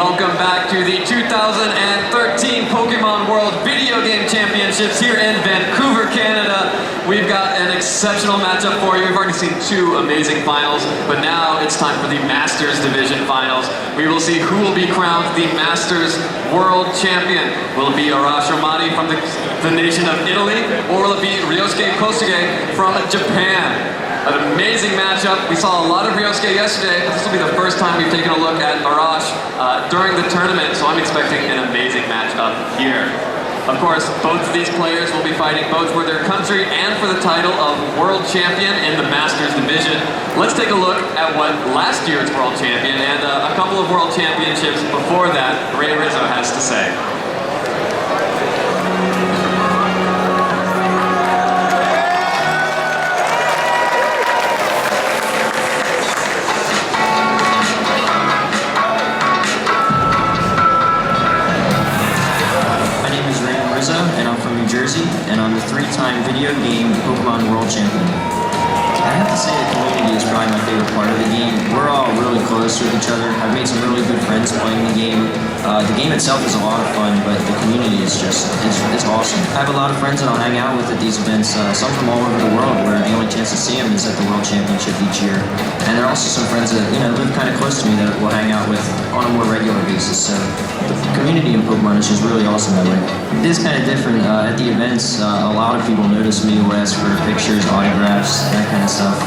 welcome back to the 2013 Pokemon World Video Game Championships here in Vancouver, Canada. We've got an exceptional matchup for you. We've already seen two amazing finals, but now it's time for the Masters Division Finals. We will see who will be crowned the Masters World Champion. Will it be Arash from the nation of Italy, or will it be Ryosuke Kosuge from Japan? An amazing matchup. We saw a lot of Ryosuke yesterday, but this will be the first time we've taken a look at Arash during the tournament, so I'm expecting an amazing matchup here. Of course, both of these players will be fighting both for their country and for the title of World Champion in the Masters Division. Let's take a look at what last year's World Champion and a couple of World Championships before that, Ray Rizzo, has to say. And I'm from New Jersey, and I'm the three-time video game Pokemon World Champion. I have to say the community is probably my favorite part of the game. We're all really close with each other. I've made some really good friends playing the game. The game itself is a lot of fun, but the community is just, it's awesome. I have a lot of friends that I'll hang out with at these events, some from all over the world, where the only chance to see them is at the World Championship each year. And there are also some friends that, live kind of close to me that we'll hang out with on a more regular basis. So the community in Pokemon is just really awesome that way. It is kind of different at the events. A lot of people notice me, will ask for pictures, autographs, that kind of stuff.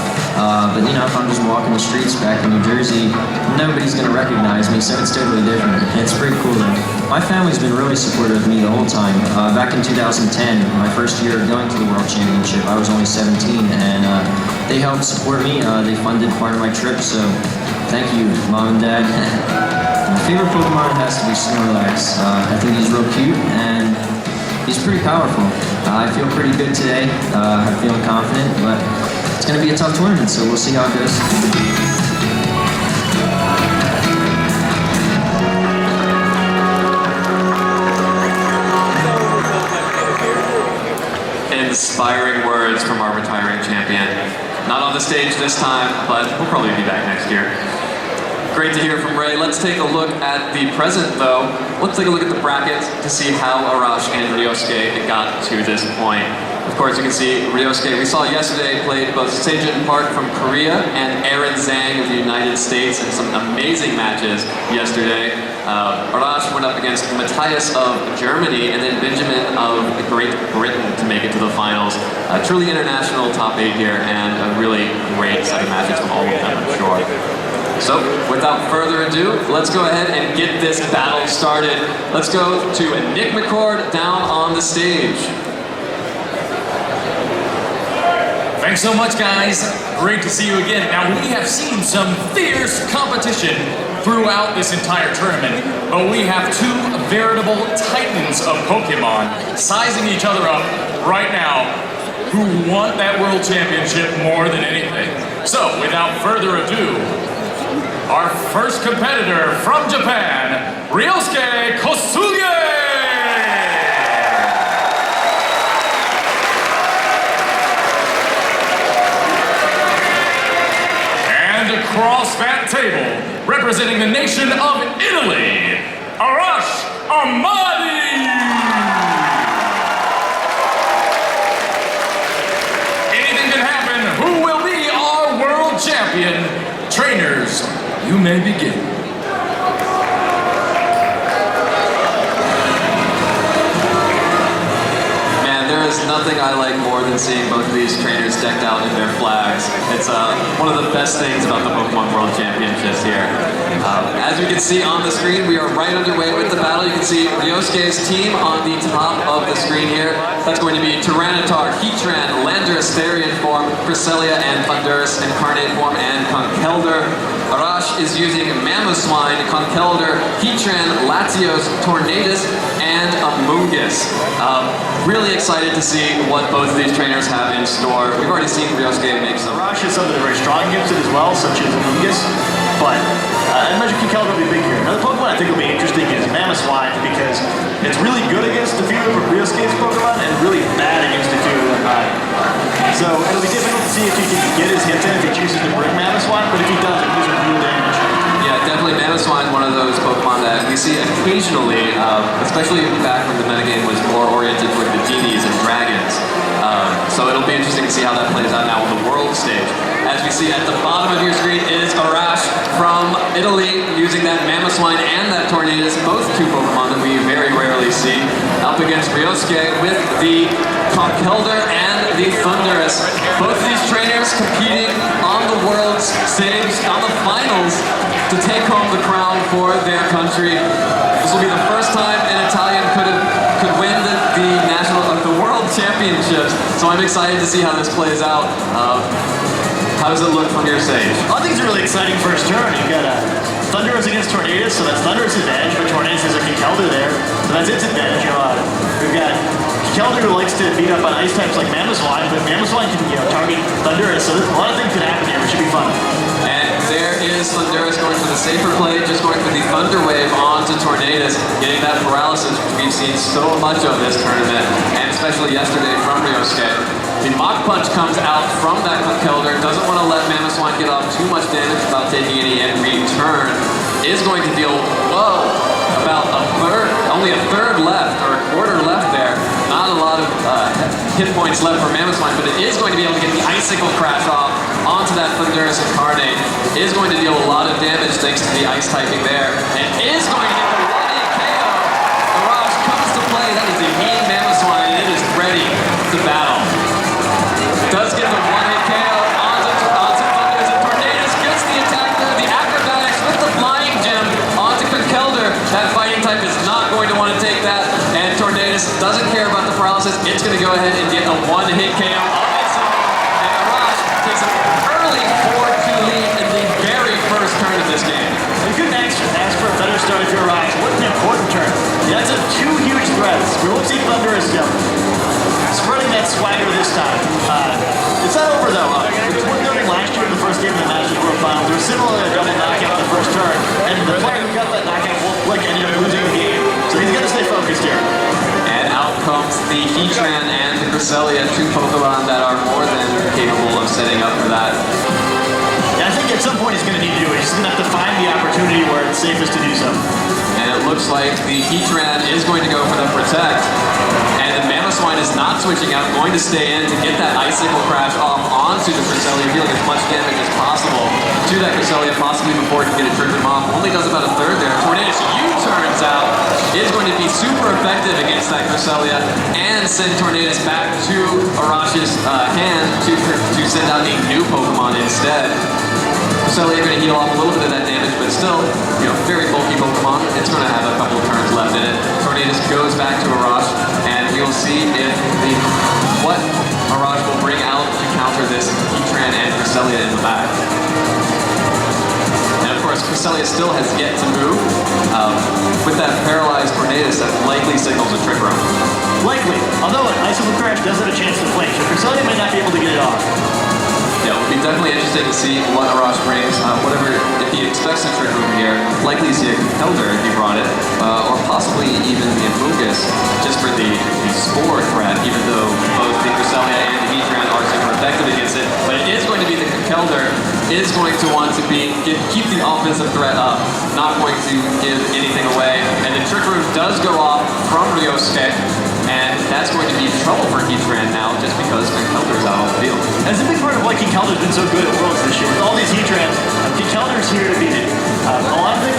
But if I'm just walking the streets back in New Jersey, nobody's going to recognize me, so it's totally different. It's pretty cool though. My family's been really supportive of me the whole time. Back in 2010, my first year going to the World Championship, I was only 17, and they helped support me. They funded part of my trip, so thank you, Mom and Dad. My favorite Pokemon has to be Snorlax. I think he's real cute, and he's pretty powerful. I feel pretty good today. I'm feeling confident, but it's going to be a tough tournament, so we'll see how it goes. Inspiring words from our retiring champion. Not on the stage this time, but we'll probably be back next year. Great to hear from Ray. Let's take a look at the present, though. Let's take a look at the brackets to see how Arash and Ryosuke got to this point. Of course, you can see Ryosuke, we saw yesterday, played both Sejun Park from Korea and Aaron Zhang of the United States in some amazing matches yesterday. Arash went up against Matthias of Germany and then Benjamin of Great Britain to make it to the finals. Truly international top 8 here, and a really great set of matches from all of them, I'm sure. So, without further ado, let's go ahead and get this battle started. Let's go to Nick McCord down on the stage. Thanks so much, guys. Great to see you again. Now, we have seen some fierce competition throughout this entire tournament, but we have two veritable titans of Pokemon sizing each other up right now who want that World Championship more than anything. So, without further ado, our first competitor from Japan, Ryosuke Kosuge! Across that table, representing the nation of Italy, Arash Ahmadi! Anything can happen. Who will be our world champion? Trainers, you may begin. There's nothing I like more than seeing both of these trainers decked out in their flags. It's one of the best things about the Pokemon World Championships here. As you can see on the screen, we are right underway with the battle. You can see Ryosuke's team on the top of the screen here. That's going to be Tyranitar, Heatran, Landorus, Therian form, Cresselia and Thundurus, Incarnate form, and Conkeldurr. Arash is using Mamoswine, Conkeldurr, Heatran, Latios, Tornadus, and Amoonguss. Really excited to see what both of these trainers have in store. We've already seen Ryosuke make some. Arash is something very strong against it as well, such as Amoonguss, but I imagine Conkeldurr will be big here. Another Pokemon I think will be interesting is Mamoswine, because it's really good against a few of Ryosuke's Pokemon and really bad against a few of them. So it'll be difficult to see if he can get his hits in if he chooses to bring Mamoswine, but if he doesn't, he's going to deal damage. Yeah, definitely Mamoswine is one of those Pokemon that we we see occasionally, especially back when the metagame was more oriented toward the genies and dragons. So it'll be interesting to see how that plays out now on the world stage. As we see at the bottom of your screen is Arash from Italy, using that Mamoswine and that Tornadus, both two Pokemon that we very rarely see, up against Ryosuke with the Conkeldurr and the Thundurus. Both of these trainers competing on the world's stage, on the finals, to take home the crown for their country. This will be the first time an Italian could win the world championships. So I'm excited to see how this plays out. How does it look from your stage? I think it's a really exciting first turn. You've got Thundurus against Tornadus, so that's Thundurus' advantage, but Tornadus has a Conkeldurr there, so that's its advantage. We've got Conkeldurr who likes to beat up on ice types like Mamoswine, but Mamoswine can target Thundurus, so a lot of things could happen here, which should be fun. And there is Thundurus going for the safer play, just going for the Thunder Wave onto Tornadus, getting that paralysis, which we've seen so much of this tournament, and especially yesterday from Ryosuke. The Mach Punch comes out from that Conkeldurr, doesn't want to let Mamoswine get off too much damage without taking any in return. Is going to deal, about only a third left, or a quarter left there. Not a lot of hit points left for Mamoswine, but it is going to be able to get the Icicle Crash off onto that Thundurus Incarnate. Is going to deal a lot of damage thanks to the ice typing there, and is going to get the 1-hit KO. Arash comes to play, that is a mean Mamoswine, and it is ready to battle. Does get the 1-hit KO onto Thundurus, and Tornadus gets the attack there, the acrobatics with the flying gem onto Conkeldurr. That fighting type is not going to want to take that, and Tornadus doesn't care about the paralysis. It's going to go ahead and get a 1-hit KO of its own, and Arash takes an early 4-2 lead in the very first turn of this game. You couldn't ask for a better start if you're Arash. What an important turn. That's two huge threats. We'll see Thundurus spreading that swagger this time. It's not over though. It was worth noting last year in the first game of the Masters World Finals, there was similarly a double knockout in the first turn, and the player who got that knockout, ended up losing the game. So he's got to stay focused here. And out comes the Heatran and the Cresselia, two Pokemon that are more than capable of setting up for that. Yeah, I think at some point he's going to need to do it. He's just going to have to find the opportunity where it's safest to do so. And it looks like the Heatran is going to go for the Protect. And the Mamoswine is not switching out, going to stay in to get that Icicle Crash off onto the Cresselia, dealing as much damage as possible to that Cresselia, possibly before it can get a Trick Room off. Only does about a third there. Tornadus U-turns out, is going to be super effective against that Cresselia and send Tornadus back to Arash's hand to send out a new Pokemon instead. Cresselia going to heal off a little bit of that damage, but still, very bulky Pokemon. It's going to have a couple of turns left in it. Tornadus goes back to Arash, and we'll see what Arash will bring out to counter this Heatran and Cresselia in the back. And of course, Cresselia still has yet to move. With that paralyzed Tornadus, that likely signals a Trick Room. Likely, although an Icicle Crash does have a chance to flinch, so Cresselia may not be able to get it off. Yeah, it will be definitely interesting to see what Arash brings. If he expects a Trick Room here, likely to see a Conkeldurr if he brought it, or possibly even the Amoonguss, just for the Spore threat, even though both the Cresselia and the Heatran are super effective against it. But it is going to be the Conkeldurr, is going to want to keep the offensive threat up, not going to give anything away. And the Trick Room does go off from Ryosuke, and that's going to be trouble for Heatran now, just because Conkeldurr's out on the field. That's a big part of why Conkeldurr's been so good at Worlds this year. With all these Heatrans, Conkeldurr's here to beat it. A lot of the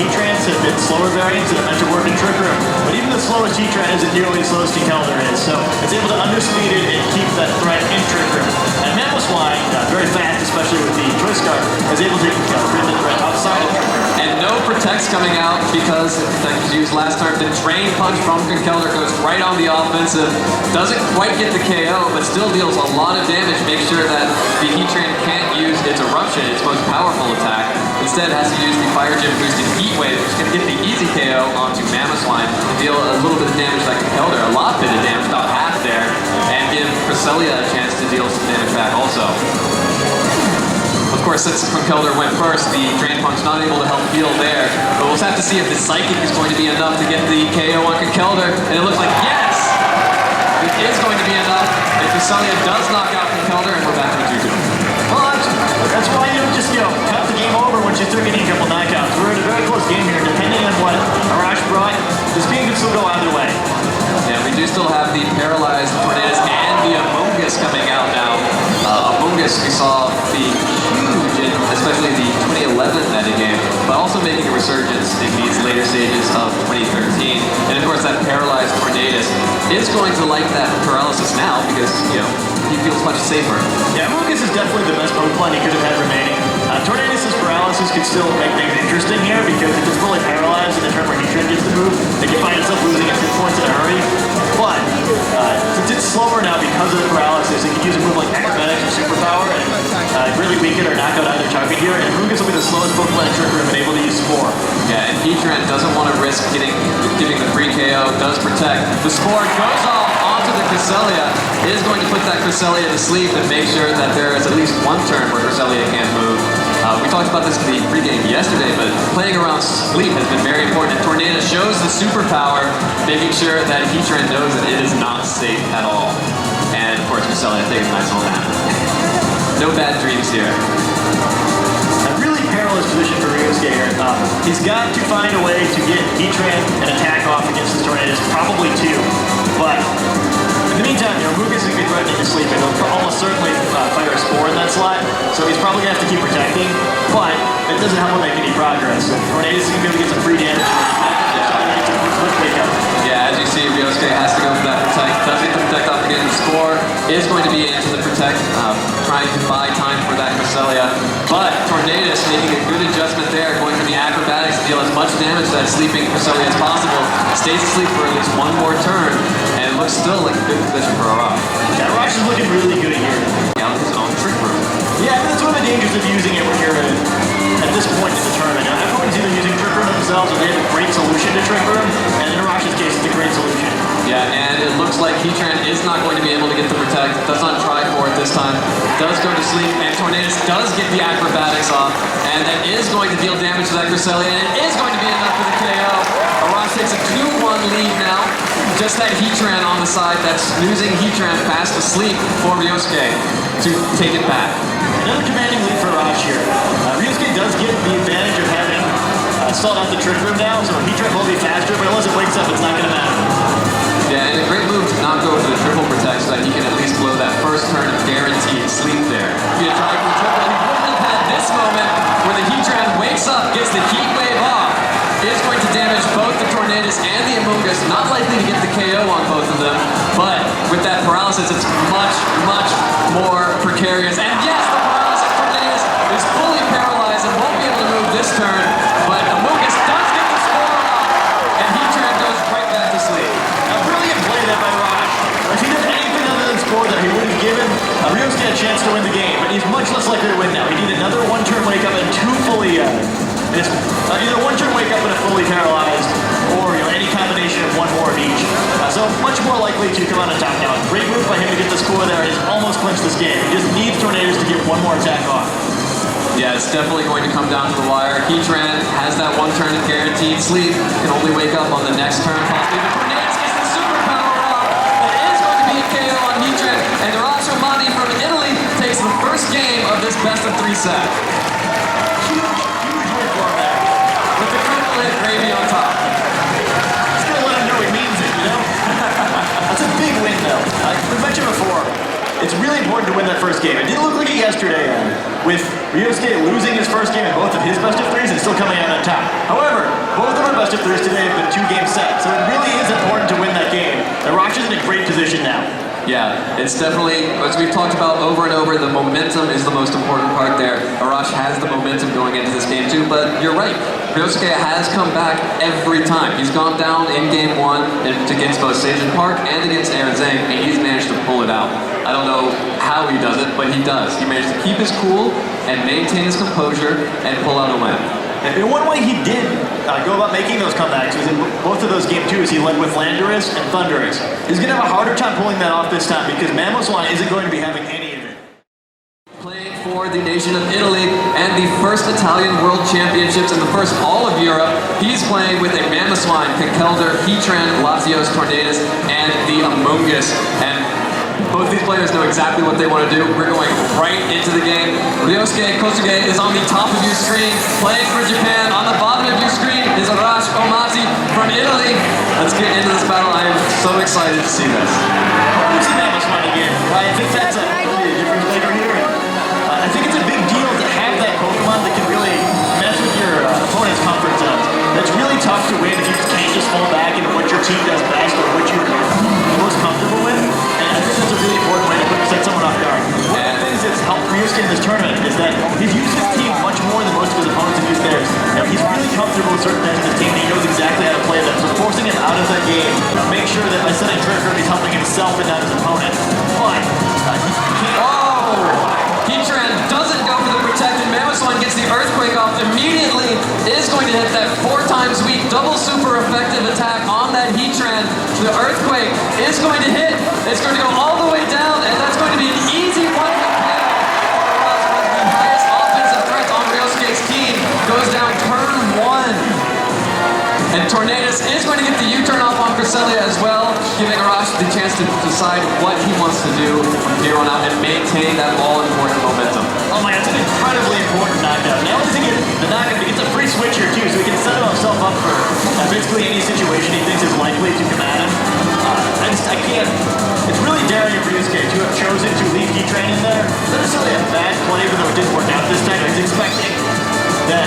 Heatrans have been slower variants that are meant to work in Trick Room, but even the slowest Heatran isn't nearly as slow as Conkeldurr is, so it's able to underspeed it and keep that threat in Trick Room. And Mamoswine, very fast, especially with the Twist Guard, is able to bring the threat outside of Trick Room. And no Protects coming out because the Protect was used last time. The Drain Punch from Conkeldurr goes right on the offensive. Doesn't quite get the KO, but still deals a lot of damage. Make sure that the Heatran can't use its Eruption, its most powerful attack. Instead, has to use the Fire Gem boosted Heat Wave, which can get the easy KO onto Mamoswine and deal a little bit of damage like Conkeldurr, a lot bit of damage, about half there, and give Cresselia a chance to deal some damage back also. Of course, since Conkeldurr went first, the Drain Punch not able to help heal there, but we'll have to see if the Psychic is going to be enough to get the KO on Conkeldurr, and it looks like yes! It is going to be enough, and Cresselia does knock out Conkeldurr, and we're back to 2-2. Well, that's why you don't just, cut the game over once you start getting a couple knockouts. We're in a very close game here, depending on what brought, this game can still go either way. And we do still have the Paralyzed Tornadoes and the Amogus coming out now. Amogus we saw be huge in especially the 2011 metagame, but also making a resurgence in these later stages of 2013. And of course that Paralyzed Tornadoes is going to like that paralysis now because, you know, he feels much safer. Yeah, Amogus is definitely the best Pokemon he could have had remaining. Tornadus' paralysis could still make things interesting here because if it's fully paralyzed in the turn where Heatran gets the move, they can find itself losing its hit points in a hurry. But since it's slower now because of the paralysis, it can use a move like Acrobatics or Superpower and really weaken or knock out either target here. And Amogus will be the slowest Pokemon in Trick Room and able to use Spore. Yeah, and Heatran doesn't want to risk giving the free KO, does protect. The Spore goes off onto the Cresselia, is going to put that Cresselia to sleep and make sure that there is at least one turn where Cresselia can't move. We talked about this in the pregame yesterday, but playing around sleep has been very important. And Tornado shows the superpower, making sure that Heatran knows that it is not safe at all. And of course, Cresselia takes a nice little nap. No bad dreams here. A really perilous position for Ryosuke here. He's got to find a way to get Heatran an attack off against the Tornadoes, probably two. But in the meantime, you know, Amogus is threatening to sleep, and he'll almost certainly fire a Spore in that slot, so he's probably going to have to keep protecting, but it doesn't help him make any progress. So Tornadus is going to be able to get some free damage. Yeah, as you see, Ryosuke has to go for that protect. Does get the protect off again. The Spore is going to be into the protect, trying to buy time for that Cresselia. But Tornadus making a good adjustment there, going for the Acrobatics to deal as much damage to that sleeping Cresselia as possible. Stays asleep for at least one more turn, and it looks still like a good position for Arash. Yeah, Arash is looking really good here. Out of his own Trick Room. Yeah, I mean, that's one of the dangers of using it when you're at this point in the tournament. Now, everyone's either using Trick Room themselves or they have a great solution to Trick Room, and in Arash's case, it's a great solution. Yeah, and it looks like Heatran is not going to be able to get the protect. Does not try for it this time. Does go to sleep, and Tornadus does get the Acrobatics off, and that is going to deal damage to that Cresselia, and it is going to be enough for the KO. Arash takes a 2-1 lead now. Just that Heatran on the side, that's snoozing Heatran fast asleep for Ryosuke to take it back. Another commanding lead for Arash here. Ryosuke does get the advantage of having stalled out the Trick Room now, so Heatran will be faster, but unless it wakes up, it's not going to matter. Yeah, and a great move to not go for the triple protect so that he can at least blow that first turn of guaranteed sleep there. If he had tried for the triple, he wouldn't have had this moment where the Heatran wakes up, gets the heat wave off, is going to damage both the Tornadus and the Amogus, not likely to get the KO on both of them, but with that paralysis, it's much, much more precarious. And yes, the paralysis Tornadus is fully paralyzed and won't be able to move this turn, but Amogus does get the Spore off, and Heatran goes right back to sleep. A brilliant play there by Arash. If he did anything other than Spore there, he would have given Ryosuke a chance to win the game, but he's much less likely to win now. He needed another one-turn wake-up and two fully... either one turn wake up and a fully paralyzed, or any combination of one more of each. So much more likely to come out on top now. Great move by him to get the score there. He's almost clinched this game. He just needs Tornadus to get one more attack off. Yeah, it's definitely going to come down to the wire. Heatran has that one turn of guaranteed sleep. Can only wake up on the next turn, possibly. But Tornadus gets the superpower off. It is going to be a KO on Heatran, and Arash from Italy takes the first game of this best-of-3 set. With the triple hit gravy on top. Just gonna let him know he means it, you know? That's a big win, though. We've mentioned before, it's really important to win that first game. It didn't look like it yesterday, with Ryosuke losing his first game in both of his best-of-3s and still coming out on top. However, both of our best-of-3s today have been 2-game sets, so it really is important to win that game. Arash is in a great position now. Yeah, it's definitely, as we've talked about over and over, the momentum is the most important part there. Arash has the momentum going into this game too, but you're right. Ryosuke has come back every time. He's gone down in game 1 against both Sage and Park and against Aaron Zhang, and he's managed to pull it out. I don't know how he does it, but he does. He managed to keep his cool and maintain his composure and pull out a win. In one way he did go about making those comebacks was in both of those game 2s he led with Landorus and Thundurus. He's going to have a harder time pulling that off this time because Mamoswine isn't going to be having any of it. Playing for the nation of Italy and the first Italian World Championships and the first all of Europe, he's playing with a Mamoswine, Kekelder, Heatran, Latios, Tornadus, and the Amogus. And both these players know exactly what they want to do. We're going right into the game. Ryosuke Kosuge is on the top of your screen, playing for Japan. On the bottom of your screen is Arash Omazi from Italy. Let's get into this battle. I am so excited to see this. I want to see Mammoth one again. I think that's a difference maker here. I think it's a big deal to have that Pokemon that can really mess with your opponent's comfort zones. That's really tough to win if you can't just fall back into what your team does best or what you're most comfortable with. And I think that's a really important way to set someone off guard. One of the things that's helped Ryusuke in this tournament is that he's used his team much more than most of his opponents have used theirs. He's really comfortable with certain things in his team, and he knows exactly how to play them. So forcing him out of that game, make sure that by setting trick room, he's helping himself and not his opponent. But he can't. Oh! Heatran doesn't go for the protected. Mamoswine gets the Earthquake off immediately. Is going to hit that 4 times weak double super effective attack on that Heatran. The Earthquake is going to hit. It's going to go all the way down, and that's going to be an easy one-hit KO. The highest offensive threat on Ryosuke's team goes down turn 1. And Tornadus is going to get the U-turn off on Cresselia as well, giving Arashi the chance to decide what he wants to do from here on out and maintain that all-important momentum. Oh my, that's an incredibly important knockdown. Not only does he get the knockdown, he gets a free switch here too, so he can set himself up for basically any situation he thinks is likely to come at him. I can't. It's really daring of Ryusuke to have chosen to leave Heatran in there. Not necessarily a bad play, even though it didn't work out this time. He's expecting that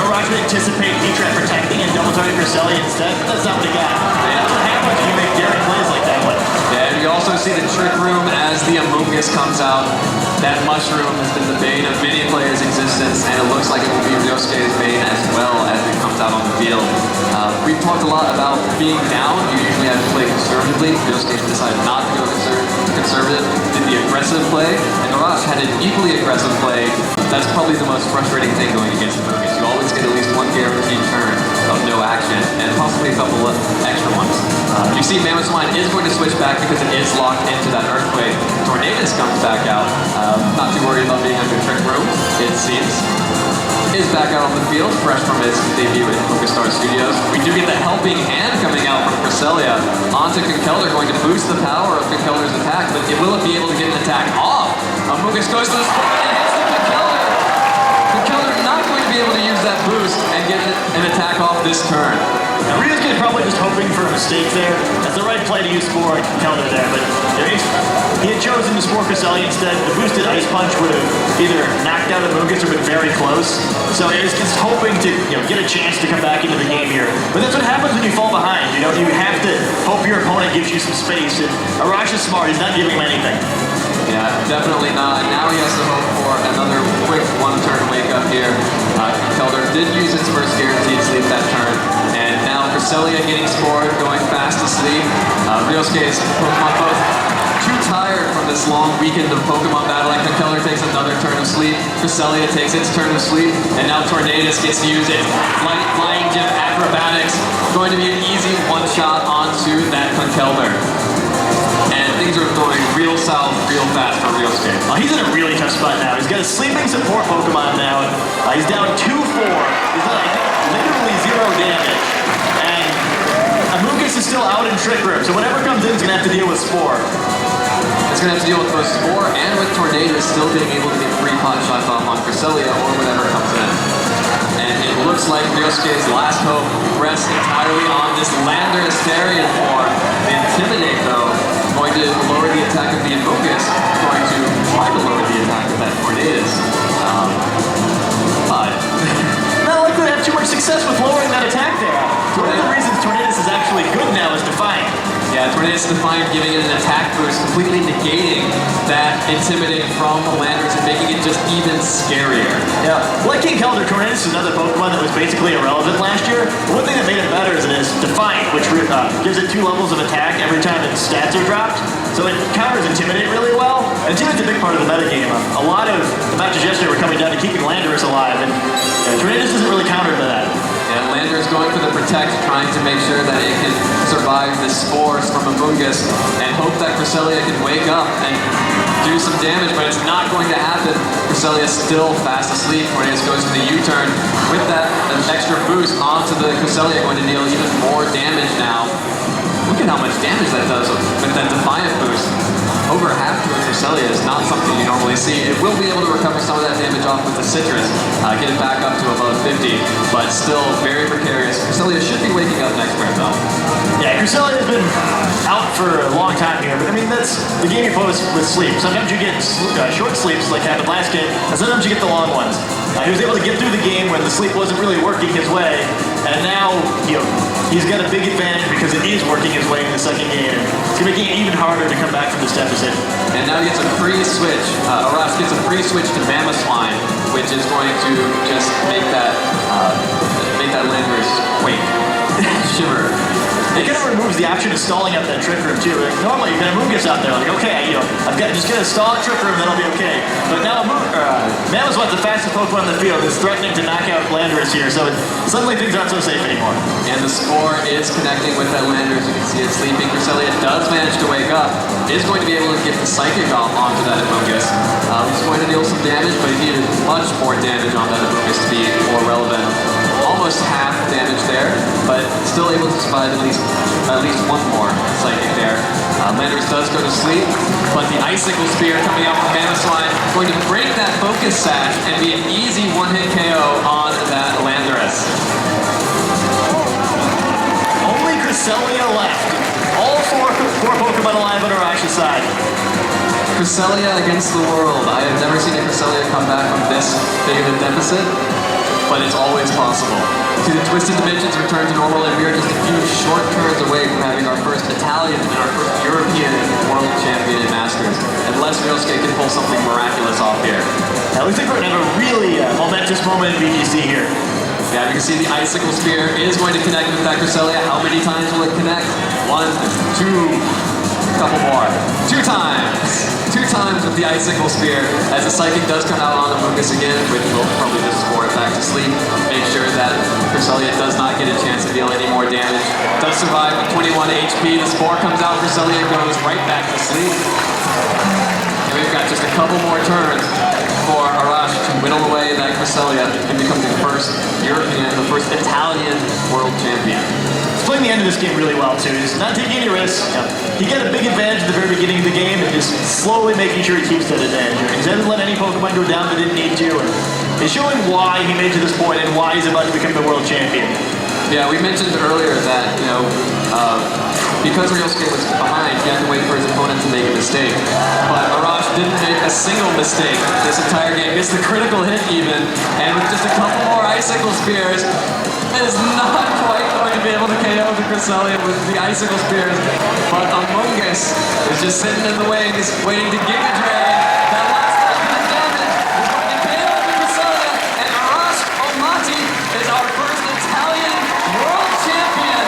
Arashi would anticipate Heatran protecting and double targeting Cresselia instead, but that's not what he got. And that's what happens when you make daring plays like that one. Yeah, and you also see the Trick Room as the Amoonguss comes out. That mushroom has been the bane of many players' existence, and it looks like it will be Ryosuke's bane as well as it comes out on the field. We've talked a lot about being down. You usually have to play conservatively. Ryosuke decided not to go conservative, did the aggressive play, and Arashi had an equally aggressive play. That's probably the most frustrating thing going against the Amoonguss. You always get at least one guaranteed turn of no action, and possibly a couple of extra ones. You see Mamoswine is going to switch back because it is locked into that Earthquake. Tornadus comes back out. Not too worried about being under Trick Room, it seems. Is back out on the field, fresh from his debut in Focustar Studios. We do get the helping hand coming out from Cresselia onto Conkeldurr, going to boost the power of Conkeldurr's attack, but it will be able to get an attack off. Amoonguss goes to the spot and hits the Conkeldurr. Conkeldurr not going to be able to use that boost and get an attack off this turn. Now, Ryusuke is probably just hoping for a mistake there. That's the right play to use Spore and Conkeldurr there, but if he had chosen to Spore Cresselia instead, the boosted Ice Punch would have either knocked out Amoonguss or been very close. So he's just hoping to get a chance to come back into the game here. But that's what happens when you fall behind. You have to hope your opponent gives you some space. And Arashi's smart. He's not giving him anything. Yeah, definitely not. Now he has to hope for another quick one-turn wake-up here. Conkeldurr did use its first guaranteed sleep that turn, and now Cresselia getting scored, going fast asleep. Ryosuke's Pokemon both too tired from this long weekend of Pokemon battling. Conkeldurr takes another turn of sleep. Cresselia takes its turn of sleep, and now Tornadus gets to use its Flying Gym Acrobatics. Going to be an easy one-shot onto that Conkeldurr. And things are going real south, real fast for Ryusuke. He's in a really tough spot now. He's got a sleeping support Pokemon now. He's down 2-4. He's done, literally 0 damage. And Amoonguss is still out in Trick Room, so whatever comes in is going to have to deal with Spore. It's going to have to deal with both Spore and with Tornadus still being able to get 3 pot shots off on Cresselia or whatever comes in. And it looks like Ryosuke's last hope rests entirely on this Landorus Therian form. The Intimidate, though, going to lower the attack of the Amoonguss, going to try to lower the attack of that Tornadus. But not likely to have too much success with lowering that attack there. One of the reasons Tornadus is actually good now is Defiant. Yeah, Tornadus Defiant giving it an attack boost, completely negating that Intimidate from Landorus and making it just even scarier. Yeah, like Conkeldurr, Tornadus is another Pokemon that was basically irrelevant last year. But one thing that made it better is it is Defiant, which gives it 2 levels of attack every time its stats are dropped. So it counters Intimidate really well. And Intimidate's a big part of the metagame. A lot of the matches yesterday were coming down to keeping Landorus alive, and Tornadus isn't really countered by that. Yeah, Landorus going for the Protect, trying to make sure that it can survive the spores from Amoonguss and hope that Cresselia can wake up and do some damage, but it's not going to happen. Cresselia still fast asleep. Tornadus goes for the U-turn. With that, an extra boost onto the Cresselia, going to deal even more damage now. Look at how much damage that does with that Defiant boost. over half to a Cresselia is not something you normally see. It will be able to recover some of that damage off with the citrus, get it back up to above 50, but still very precarious. Cresselia should be waking up next turn though. Yeah, Cresselia has been out for a long time here, but I mean, that's the game you pose with sleep. Sometimes you get short sleeps like happened last game, and sometimes you get the long ones. He was able to get through the game when the sleep wasn't really working his way, and now he's got a big advantage because it is working his way in the second game. It's making it even harder to come back from this deficit. And now he gets a free switch. Arash gets a free switch to Mammoth Swine, which is going to just make that Landorus quake, shiver. It kind of removes the option of stalling out that Trick Room too. Like, normally, when a move gets out there, like, okay, I've got just gonna stall a Trick Room, then I'll be okay. But now Mammoth Swine's the fastest Pokemon in the field, is threatening to knock out Landorus here, so suddenly things aren't so safe anymore. And the score is connecting with that Landorus. You can see it sleeping. Cresselia does manage to wake up, is going to be able to get the Psychic off onto that Amogus. He's going to deal some damage, but he needed much more damage on that Amogus to be more relevant. Almost half damage there, but still able to survive at least one more Psychic there. Landorus does go to sleep, but the Icicle Spear coming out from Mammoth Swine going to break that Focus Sash and be an easy one-hit KO on that Landorus. Only Cresselia left. All four Pokemon alive on Arash's side. Cresselia against the world. I have never seen a Cresselia come back from this big of a deficit, but it's always possible. See, the Twisted Dimensions return to normal, and we are just a few short turns away from having our first Italian and our first European world champion in Masters. Unless Ryosuke can pull something miraculous off here. Now, we think we're going to have a really momentous moment in VGC here. Yeah, you can see the Icicle Spear is going to connect with that Cresselia. How many times will it connect? 1, 2, a couple more. 2 times. 2 times with the Icicle Spear, as the Psychic does come out on Amogus again, which will probably just score it back to sleep. Make sure that Cresselia does not get a chance to deal any more damage. Does survive with 21 HP. The Spore comes out, Cresselia goes right back to sleep. And we've got just a couple more turns for Arash to whittle away that Cresselia and become the first European, the first Italian world champion. He's playing the end of this game really well too. He's not taking any risks. He got a big advantage at the very beginning of the game and just slowly making sure he keeps that advantage. He hasn't let any Pokemon go down that didn't need to. And he's showing why he made it to this point and why he's about to become the world champion. Yeah, we mentioned earlier that, because Ryosuke was behind, he had to wait for his opponent to make a mistake. But Arash didn't make a single mistake this entire game. Missed the critical hit even, and with just a couple more Icicle Spears, is not quite going to be able to KO the Cresselia with the Icicle Spears. But Amogus is just sitting in the way and he's waiting to Giga Dragon. That last little bit of damage is going to KO the Cresselia, and Arash Omati is our first Italian world champion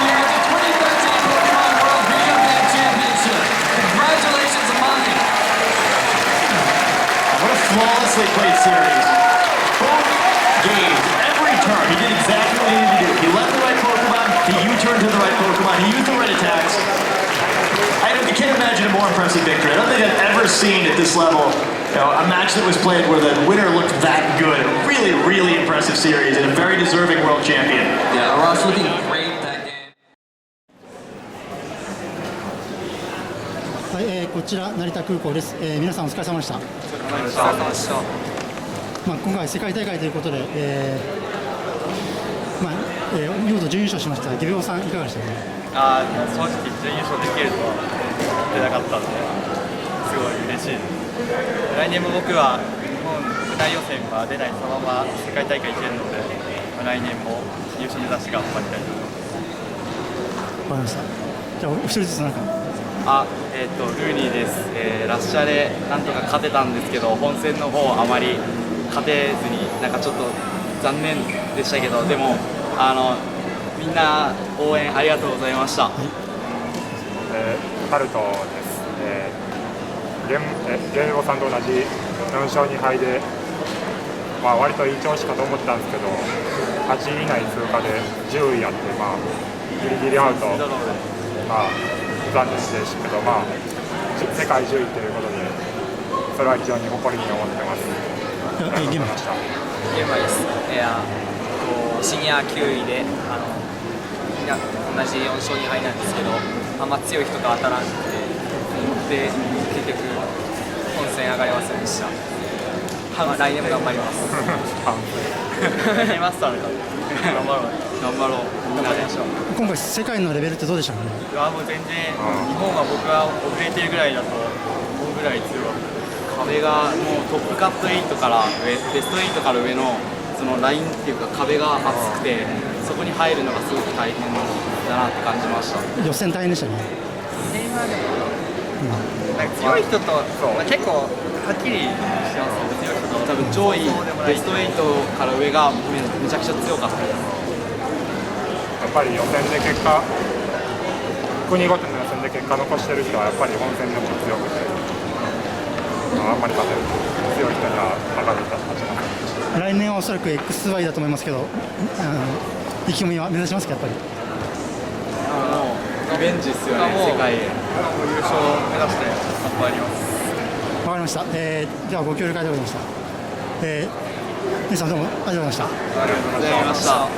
here at the 2013 Pokemon World Video Game Championship. Congratulations, Amati. What a flawlessly played series. Both games, every turn, he did exactly what he needed to do. He left the right Pokemon, he U-turned to the right Pokemon, he used the right attacks. I can't imagine a more impressive victory. I don't think I've ever seen at this level a match that was played where the winner looked that good. A really, really impressive series and a very deserving world champion. Yeah, Arash looking great that game. はい、こちら成田空港です。皆さんお疲れ様でした。今回世界大会ということで、見事準優勝しました。ゲビオさんいかがでしたか。正直準優勝できるとは思ってなかったので、すごい嬉しいです。来年も僕は日本国内予選は出ないそのまま世界大会行けるので、来年も優勝目指して頑張りたいと思います。わかりました。じゃあお一人ずつなんか。ルーニーです、ラッシャでなんとか勝てたんですけど、本戦の方あまり勝てずになんかちょっと残念でしたけど、でもみんな応援ありがとうございました。ハルトです。ゲンゴさんと同じ4勝2敗で、割といい調子かと思ったんですけど、8位以内通過で10位やって、ギリギリアウト。残念でしたけど、世界10位ということで、それは非常に誇りに思ってます。ありがとうございました。ゲーマです。シニア9位でみんな同じ4勝2敗なんですけど、あんま強い人が当たらなくて、で結局本戦上がりませんでした。まあ、来年も頑張ります。マスターで頑張ろう。頑張ろう。みんなで。今回世界のレベルってどうでしたかね。いやもう全然日本は僕は遅れてるぐらいだと思うぐらい強い。壁がもうトップカット8から上、ベスト8から上のそのラインっていうか壁が厚くて、そこに入るのがすごく大変だなって感じました。予選大変でしたね。予選はでも、なんか強い人と、まあ、結構はっきりしてます。強い人と多分上位ベスト8から上がめちゃくちゃ強かったです。やっぱり予選で結果、国ごとの予選で結果残してる人はやっぱり本戦でも強くて、あんまり勝てる強い人には上がるたちなので。来年はおそらく XY だと思いますけど、意気込みは目指しますか、やっぱり。もうリベンジですよね、世界へ。優勝を目指して頑張ります。わかりました。ではご協力ありがとうございました。皆さんどうもありがとうございました。ありがとうございました。